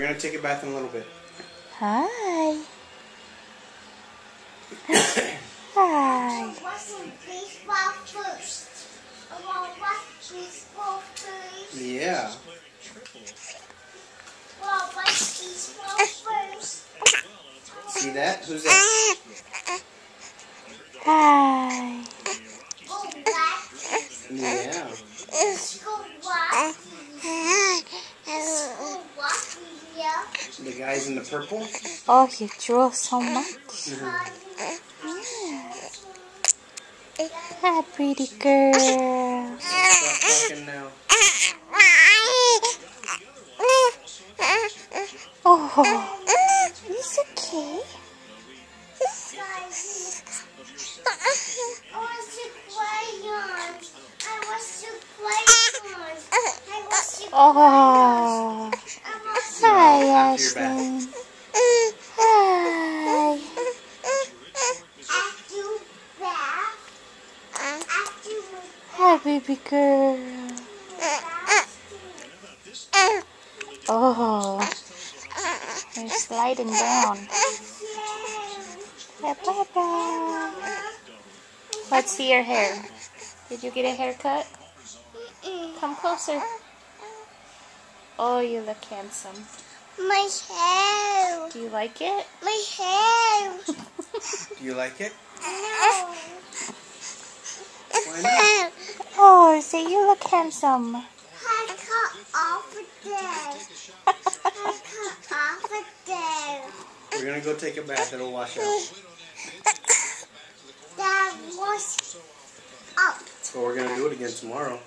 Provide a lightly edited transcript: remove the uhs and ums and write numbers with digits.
going to take a bath in a little bit. Hi. Hi. Yeah. See that? Who's that? Hi. Yeah. The guys in the purple? Oh, you draw so much. Hi, pretty girl. Stop talking now. Oh, it's okay. Oh, hi, Ashlyn. Hi. Hi, baby girl. Oh, you're sliding down. Bye-bye. Let's see your hair. Did you get a haircut? Come closer. Oh, you look handsome. My hair. Do you like it? My hair. Do you like it? No. Why not? Oh, say you look handsome. I cut off there. I cut off there. We're going to go take a bath. It'll wash out. That was up. But we're going to do it again tomorrow.